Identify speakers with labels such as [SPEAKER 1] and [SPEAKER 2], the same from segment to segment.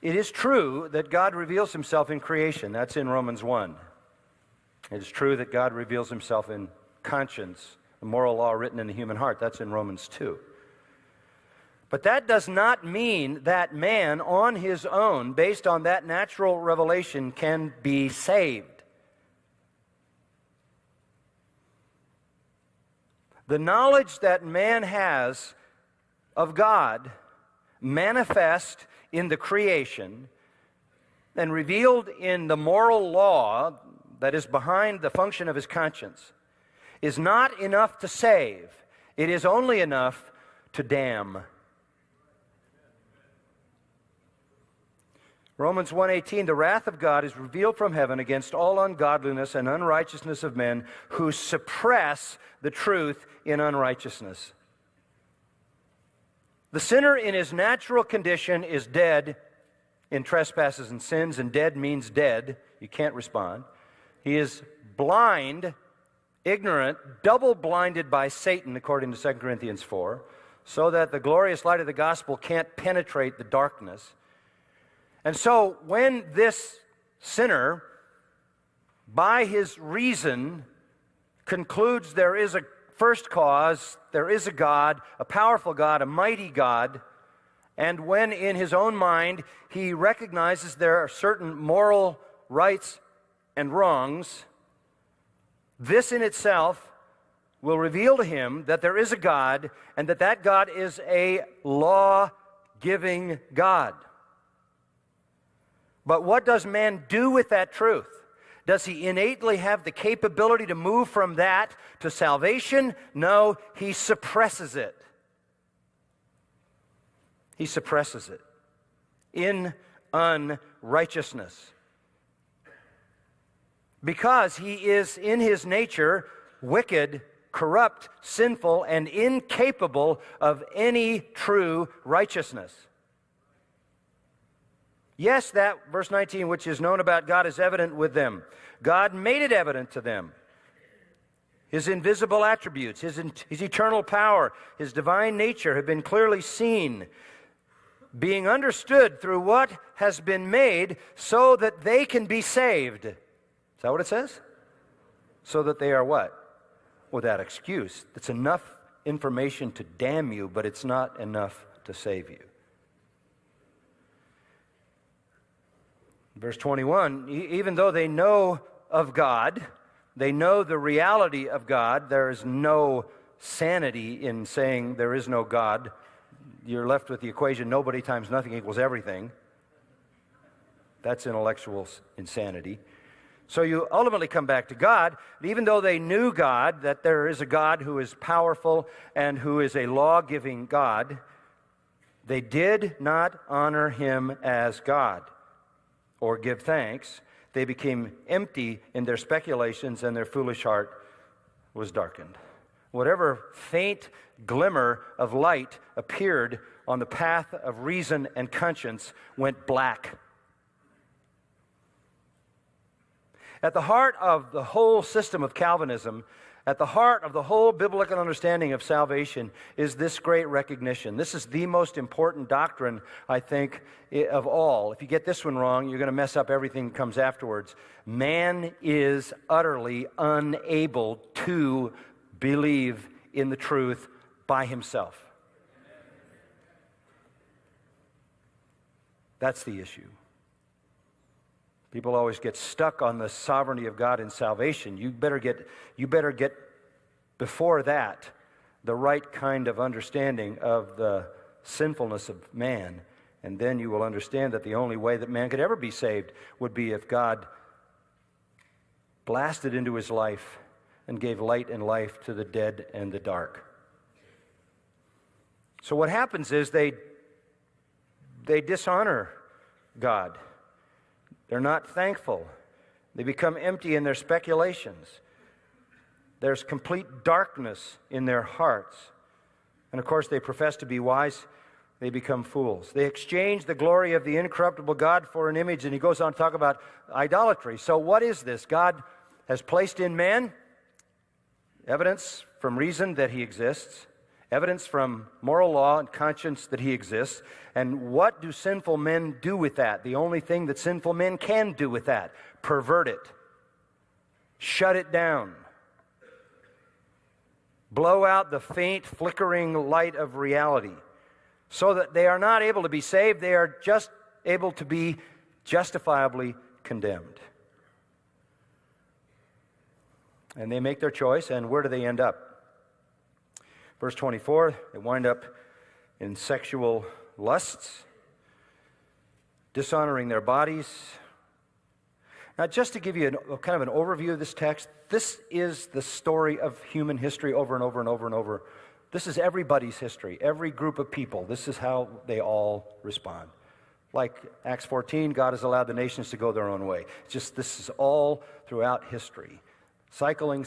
[SPEAKER 1] It is true that God reveals himself in creation. That's in Romans 1. It is true that God reveals himself in conscience, the moral law written in the human heart. That's in Romans 2. But that does not mean that man on his own, based on that natural revelation, can be saved. The knowledge that man has of God, manifest in the creation and revealed in the moral law that is behind the function of his conscience, is not enough to save. It is only enough to damn. Romans 1:18, the wrath of God is revealed from heaven against all ungodliness and unrighteousness of men who suppress the truth in unrighteousness. The sinner in his natural condition is dead in trespasses and sins, and dead means dead. You can't respond. He is blind, ignorant, double-blinded by Satan, according to 2 Corinthians 4, so that the glorious light of the gospel can't penetrate the darkness. And so when this sinner, by his reason, concludes there is a first cause, there is a God, a powerful God, a mighty God, and when in his own mind he recognizes there are certain moral rights and wrongs, this in itself will reveal to him that there is a God and that that God is a law-giving God. But what does man do with that truth? Does he innately have the capability to move from that to salvation? No, he suppresses it. He suppresses it in unrighteousness. Because he is in his nature wicked, corrupt, sinful, and incapable of any true righteousness. Yes, that, verse 19, which is known about God is evident with them. God made it evident to them. His invisible attributes, his eternal power, his divine nature have been clearly seen, being understood through what has been made so that they can be saved. Is that what it says? So that they are what? Without excuse. It's enough information to damn you, but it's not enough to save you. Verse 21, even though they know of God, they know the reality of God, there is no sanity in saying there is no God. You're left with the equation nobody times nothing equals everything. That's intellectual insanity. So you ultimately come back to God. Even though they knew God, that there is a God who is powerful and who is a law-giving God, they did not honor him as God or give thanks. They became empty in their speculations, and their foolish heart was darkened. Whatever faint glimmer of light appeared on the path of reason and conscience went black. At the heart of the whole system of Calvinism, at the heart of the whole biblical understanding of salvation is this great recognition. This is the most important doctrine, I think, of all. If you get this one wrong, you're going to mess up everything that comes afterwards. Man is utterly unable to believe in the truth by himself. That's the issue. People always get stuck on the sovereignty of God in salvation. You better get before that the right kind of understanding of the sinfulness of man, and then you will understand that the only way that man could ever be saved would be if God blasted into his life and gave light and life to the dead and the dark. So what happens is they dishonor God. They're not thankful. They become empty in their speculations. There's complete darkness in their hearts. And of course, they profess to be wise. They become fools. They exchange the glory of the incorruptible God for an image, and he goes on to talk about idolatry. So what is this? God has placed in man evidence from reason that he exists, Evidence from moral law and conscience that he exists. And what do sinful men do with that? The only thing that sinful men can do with that: pervert it, shut it down, blow out the faint, flickering light of reality, so that they are not able to be saved, they are just able to be justifiably condemned. And they make their choice, and where do they end up? Verse 24, they wind up in sexual lusts, dishonoring their bodies. Now, just to give you kind of an overview of this text, this is the story of human history over and over and over and over. This is everybody's history, every group of people. This is how they all respond. Like Acts 14, God has allowed the nations to go their own way. Just this is all throughout history. Cycling,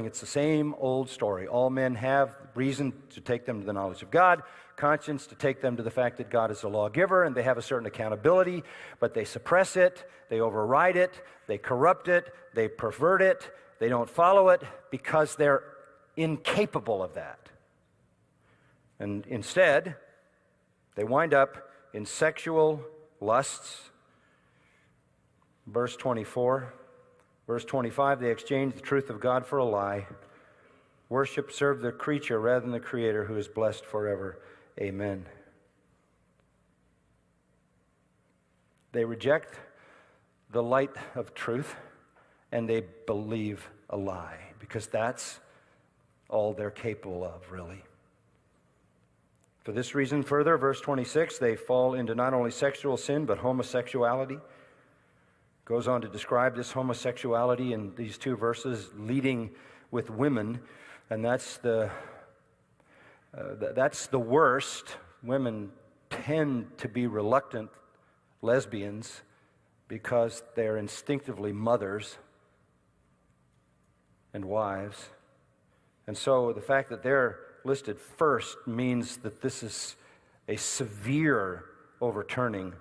[SPEAKER 1] it's the same old story. All men have reason to take them to the knowledge of God, conscience to take them to the fact that God is a lawgiver, and they have a certain accountability, but they suppress it, they override it, they corrupt it, they pervert it, they don't follow it because they're incapable of that. And instead, they wind up in sexual lusts. Verse 24. Verse 25, they exchange the truth of God for a lie. Worship, serve the creature rather than the Creator, who is blessed forever. Amen. They reject the light of truth, and they believe a lie, because that's all they're capable of, really. For this reason, further, verse 26, they fall into not only sexual sin, but homosexuality. Goes on to describe this homosexuality in these two verses, leading with women, and that's the worst. Women tend to be reluctant lesbians because they're instinctively mothers and wives. And so the fact that they're listed first means that this is a severe overturning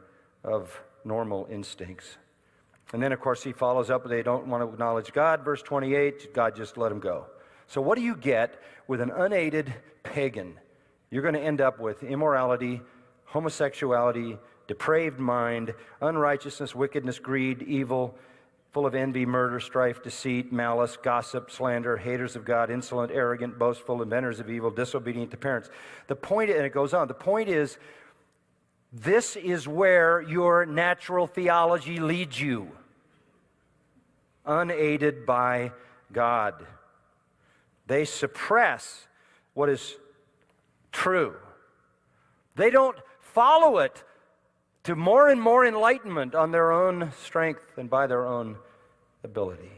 [SPEAKER 1] of normal instincts. And then, of course, he follows up, they don't want to acknowledge God. Verse 28, God just let them go. So what do you get with an unaided pagan? You're going to end up with immorality, homosexuality, depraved mind, unrighteousness, wickedness, greed, evil, full of envy, murder, strife, deceit, malice, gossip, slander, haters of God, insolent, arrogant, boastful, inventors of evil, disobedient to parents. The point, and it goes on, the point is, this is where your natural theology leads you, unaided by God. They suppress what is true. They don't follow it to more and more enlightenment on their own strength and by their own ability.